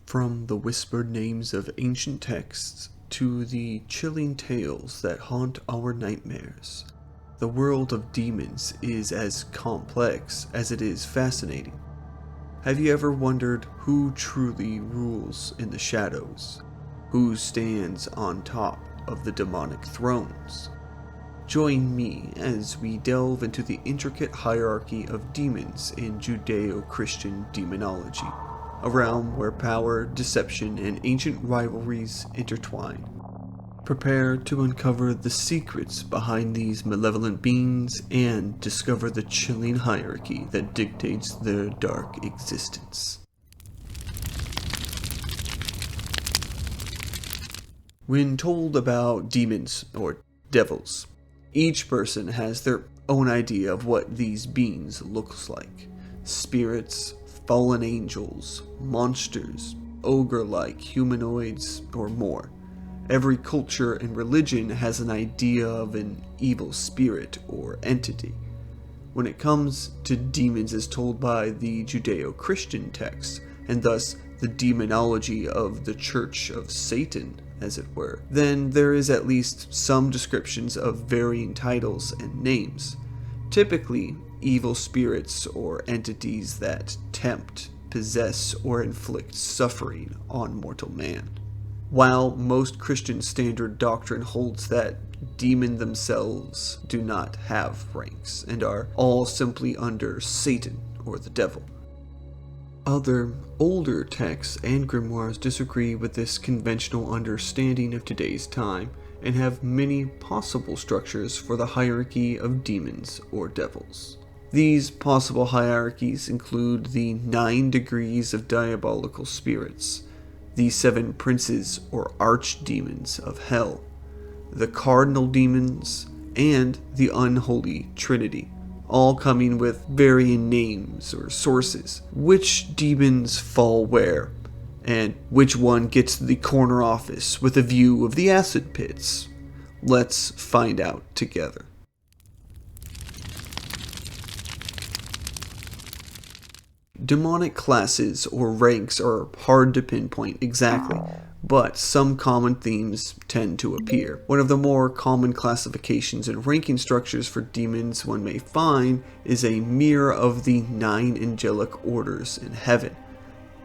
From the whispered names of ancient texts to the chilling tales that haunt our nightmares, the world of demons is as complex as it is fascinating. Have you ever wondered who truly rules in the shadows? Who stands on top of the demonic thrones? Join me as we delve into the intricate hierarchy of demons in Judeo-Christian demonology, a realm where power, deception, and ancient rivalries intertwine. Prepare to uncover the secrets behind these malevolent beings and discover the chilling hierarchy that dictates their dark existence. When told about demons, or devils, each person has their own idea of what these beings looks like. Spirits, fallen angels, monsters, ogre-like humanoids, or more. Every culture and religion has an idea of an evil spirit or entity. When it comes to demons as told by the Judeo-Christian texts, and thus the demonology of the Church of Satan, as it were, then there is at least some descriptions of varying titles and names. Typically, evil spirits or entities that tempt, possess, or inflict suffering on mortal man. While most Christian standard doctrine holds that demons themselves do not have ranks and are all simply under Satan or the devil. Other, older texts and grimoires disagree with this conventional understanding of today's time and have many possible structures for the hierarchy of demons or devils. These possible hierarchies include the 9 degrees of diabolical spirits, the 7 princes or archdemons of hell, the cardinal demons, and the unholy trinity, all coming with varying names or sources. Which demons fall where, and which one gets the corner office with a view of the acid pits? Let's find out together. Demonic classes or ranks are hard to pinpoint exactly, but some common themes tend to appear. One of the more common classifications and ranking structures for demons one may find is a mirror of the 9 angelic orders in heaven.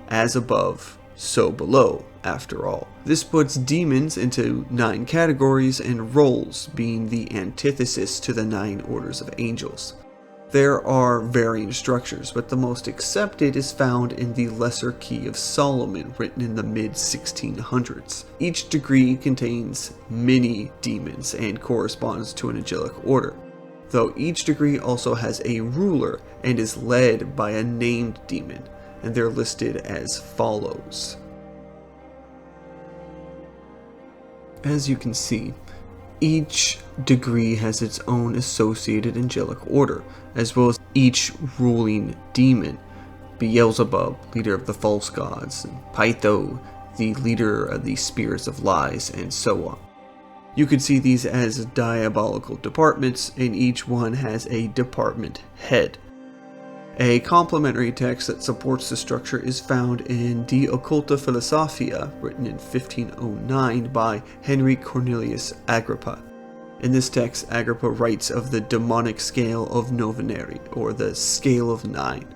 As above, so below, after all. This puts demons into 9 categories and roles, being the antithesis to the 9 orders of angels. There are varying structures, but the most accepted is found in the Lesser Key of Solomon, written in the mid-1600s. Each degree contains many demons and corresponds to an angelic order, though each degree also has a ruler and is led by a named demon, and they're listed as follows. As you can see, each degree has its own associated angelic order, as well as each ruling demon. Beelzebub, leader of the false gods, and Pytho, the leader of the spirits of lies, and so on. You could see these as diabolical departments, and each one has a department head. A complementary text that supports the structure is found in De Occulta Philosophia, written in 1509 by Henry Cornelius Agrippa. In this text, Agrippa writes of the demonic scale of Novenary, or the scale of 9,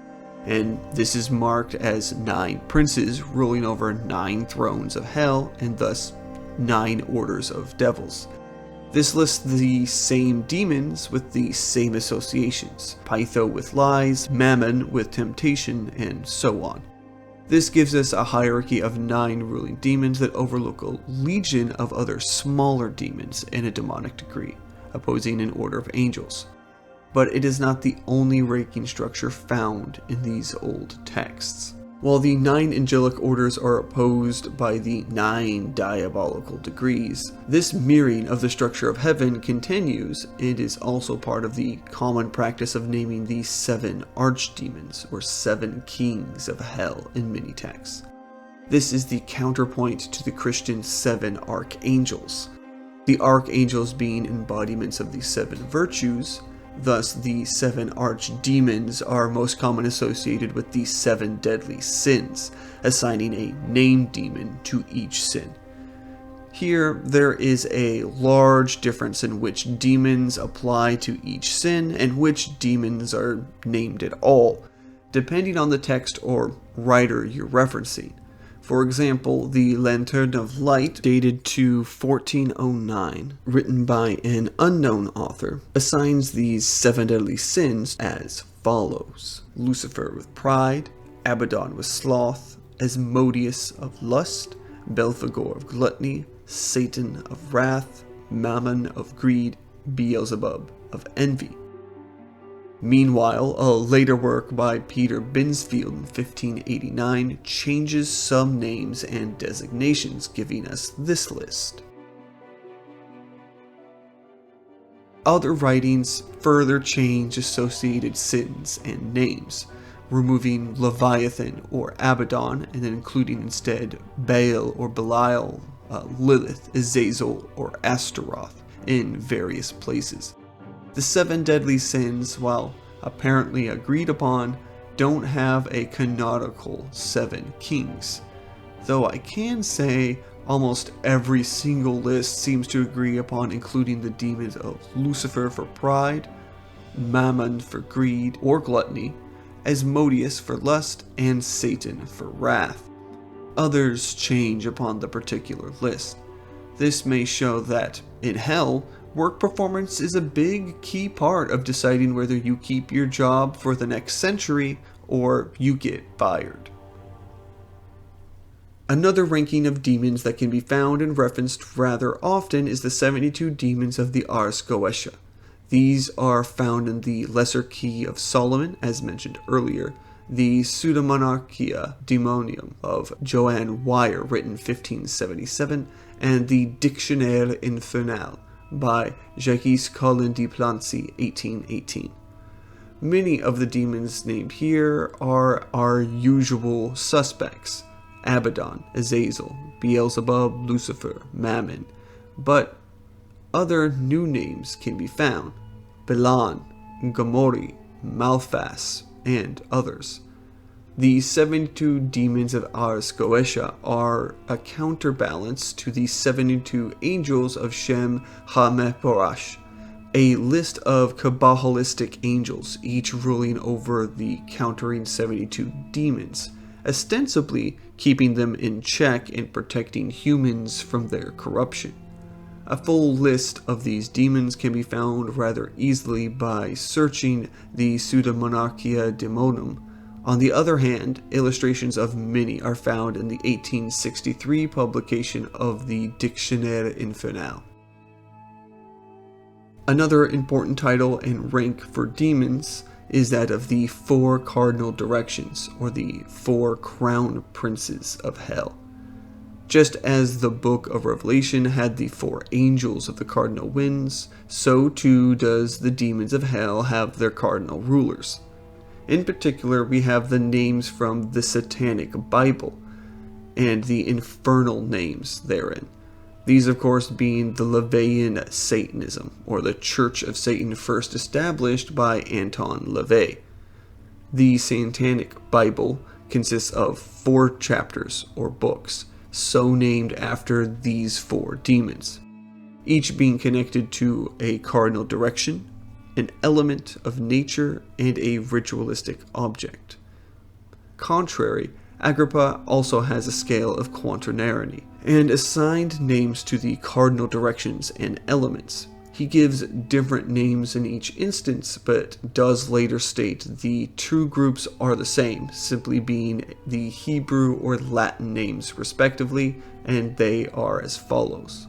and this is marked as 9 princes ruling over 9 thrones of hell, and thus 9 orders of devils. This lists the same demons with the same associations, Pytho with lies, Mammon with temptation, and so on. This gives us a hierarchy of 9 ruling demons that overlook a legion of other smaller demons in a demonic degree, opposing an order of angels. But it is not the only ranking structure found in these old texts. While the 9 angelic orders are opposed by the 9 diabolical degrees, this mirroring of the structure of heaven continues and is also part of the common practice of naming the 7 archdemons, or 7 kings of hell in many texts. This is the counterpoint to the Christian 7 archangels. The archangels being embodiments of the 7 virtues, Thus, the 7 archdemons are most commonly associated with the 7 deadly sins, assigning a named demon to each sin. Here, there is a large difference in which demons apply to each sin and which demons are named at all, depending on the text or writer you're referencing. For example, the Lantern of Light, dated to 1409, written by an unknown author, assigns these 7 deadly sins as follows: Lucifer with pride, Abaddon with sloth, Asmodeus of lust, Belphegor of gluttony, Satan of wrath, Mammon of greed, Beelzebub of envy. Meanwhile, a later work by Peter Binsfield in 1589 changes some names and designations, giving us this list. Other writings further change associated sins and names, removing Leviathan or Abaddon and then including instead Baal or Belial, Lilith, Azazel, or Astaroth in various places. The 7 deadly sins, while apparently agreed upon, don't have a canonical 7 kings, though I can say almost every single list seems to agree upon including the demons of Lucifer for pride, Mammon for greed or gluttony, Asmodeus for lust, and Satan for wrath. Others change upon the particular list. This may show that, in hell, work performance is a big key part of deciding whether you keep your job for the next century or you get fired. Another ranking of demons that can be found and referenced rather often is the 72 demons of the Ars Goetia. These are found in the Lesser Key of Solomon, as mentioned earlier, the Pseudomonarchia Demonium of Joanne Wyer, written 1577, and the Dictionnaire Infernal by Jacques Collin de Plancy, 1818. Many of the demons named here are our usual suspects: Abaddon, Azazel, Beelzebub, Lucifer, Mammon, but other new names can be found: Belan, Gomorrhi, Malphas, and others. The 72 demons of Ars Goetia are a counterbalance to the 72 angels of Shem HaMephorash, a list of Kabbalistic angels, each ruling over the countering 72 demons, ostensibly keeping them in check and protecting humans from their corruption. A full list of these demons can be found rather easily by searching the Pseudomonarchia Demonum. On the other hand, illustrations of many are found in the 1863 publication of the Dictionnaire Infernal. Another important title and rank for demons is that of the 4 cardinal directions, or the 4 crown princes of hell. Just as the book of Revelation had the 4 angels of the cardinal winds, so too does the demons of hell have their cardinal rulers. In particular, we have the names from the Satanic Bible and the infernal names therein. These, of course, being the LaVeyan Satanism, or the Church of Satan first established by Anton LaVey. The Satanic Bible consists of 4 chapters or books, so named after these 4 demons, each being connected to a cardinal direction, an element of nature, and a ritualistic object. Contrary, Agrippa also has a scale of quaternary, and assigned names to the cardinal directions and elements. He gives different names in each instance, but does later state the 2 groups are the same, simply being the Hebrew or Latin names respectively, and they are as follows.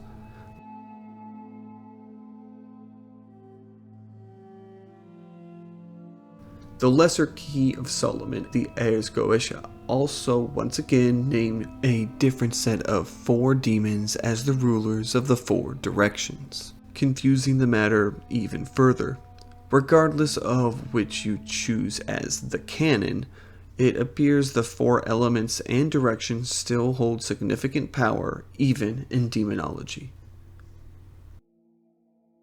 The Lesser Key of Solomon, the Ars Goetia, also once again named a different set of 4 demons as the rulers of the 4 directions, confusing the matter even further. Regardless of which you choose as the canon, it appears the 4 elements and directions still hold significant power even in demonology.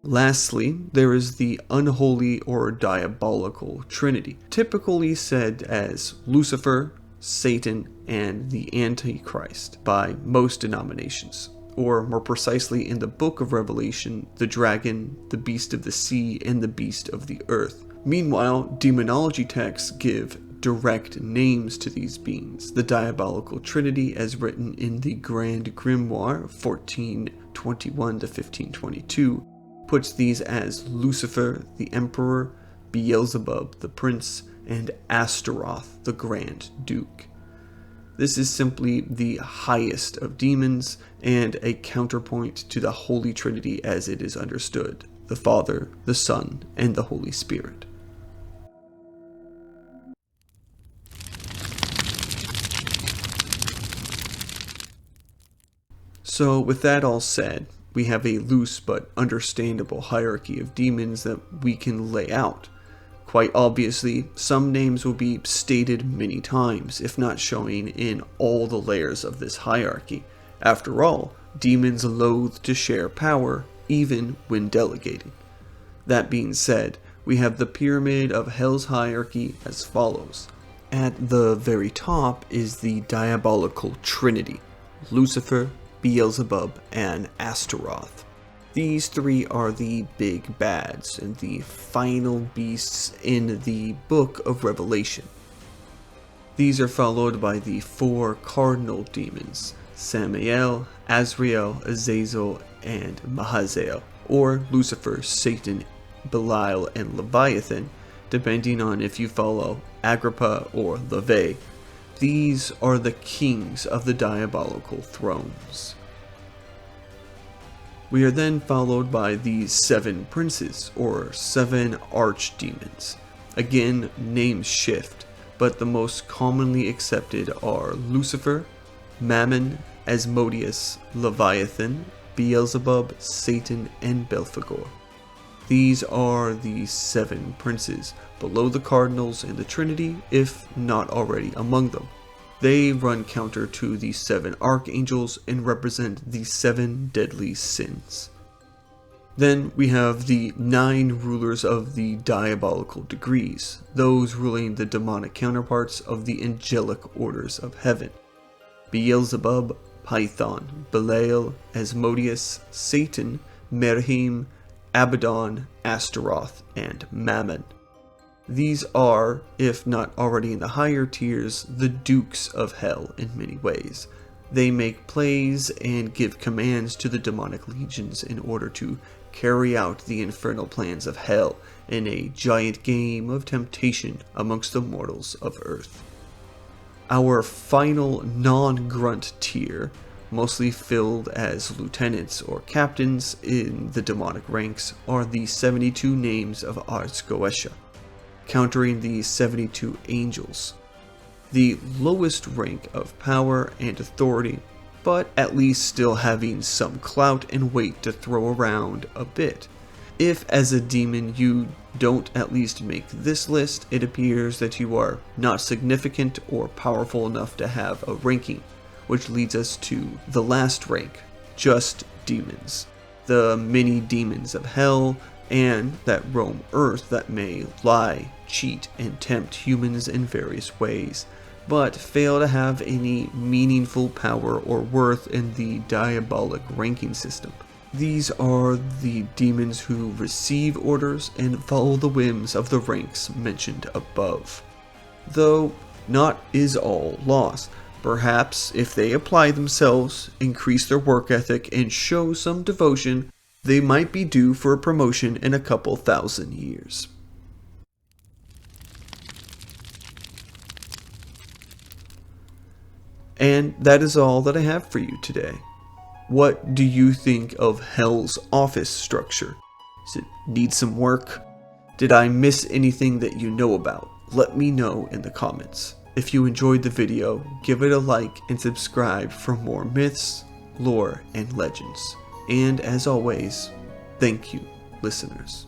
Lastly, there is the unholy or diabolical trinity, typically said as Lucifer, Satan, and the Antichrist by most denominations, or more precisely in the book of Revelation, the dragon, the beast of the sea, and the beast of the earth. Meanwhile, demonology texts give direct names to these beings. The diabolical trinity, as written in the Grand Grimoire 1421 to 1522, puts these as Lucifer, the emperor, Beelzebub, the prince, and Astaroth, the grand duke. This is simply the highest of demons and a counterpoint to the Holy Trinity as it is understood, the Father, the Son, and the Holy Spirit. So with that all said, we have a loose but understandable hierarchy of demons that we can lay out. Quite obviously, some names will be stated many times, if not showing in all the layers of this hierarchy. After all, demons loathe to share power, even when delegating. That being said, we have the pyramid of Hell's hierarchy as follows. At the very top is the diabolical trinity, Lucifer, Beelzebub, and Astaroth. These three are the big bads and the final beasts in the book of Revelation. These are followed by the four cardinal demons, Samael, Azrael, Azazel, and Mahaziel, or Lucifer, Satan, Belial, and Leviathan, depending on if you follow Agrippa or LaVey. These are the kings of the diabolical thrones. We are then followed by the seven princes, or seven archdemons. Again, names shift, but the most commonly accepted are Lucifer, Mammon, Asmodeus, Leviathan, Beelzebub, Satan, and Belphegor. These are the seven princes, below the cardinals and the Trinity, if not already among them. They run counter to the seven archangels and represent the seven deadly sins. Then we have the 9 rulers of the diabolical degrees, those ruling the demonic counterparts of the angelic orders of heaven. Beelzebub, Python, Belial, Asmodeus, Satan, Merhim, Abaddon, Astaroth, and Mammon. These are, if not already in the higher tiers, the dukes of hell in many ways. They make plays and give commands to the demonic legions in order to carry out the infernal plans of hell in a giant game of temptation amongst the mortals of earth. Our final non-grunt tier, mostly filled as lieutenants or captains in the demonic ranks, are the 72 names of Arzgoesha, countering the 72 angels. The lowest rank of power and authority, but at least still having some clout and weight to throw around a bit. If as a demon you don't at least make this list, it appears that you are not significant or powerful enough to have a ranking, which leads us to the last rank, just demons. The many demons of hell and that roam earth that may lie, cheat, and tempt humans in various ways, but fail to have any meaningful power or worth in the diabolic ranking system. These are the demons who receive orders and follow the whims of the ranks mentioned above. Though not is all lost. Perhaps if they apply themselves, increase their work ethic, and show some devotion, they might be due for a promotion in a couple thousand years. And that is all that I have for you today. What do you think of Hell's office structure? Does it need some work? Did I miss anything that you know about? Let me know in the comments. If you enjoyed the video, give it a like and subscribe for more myths, lore, and legends. And as always, thank you, listeners.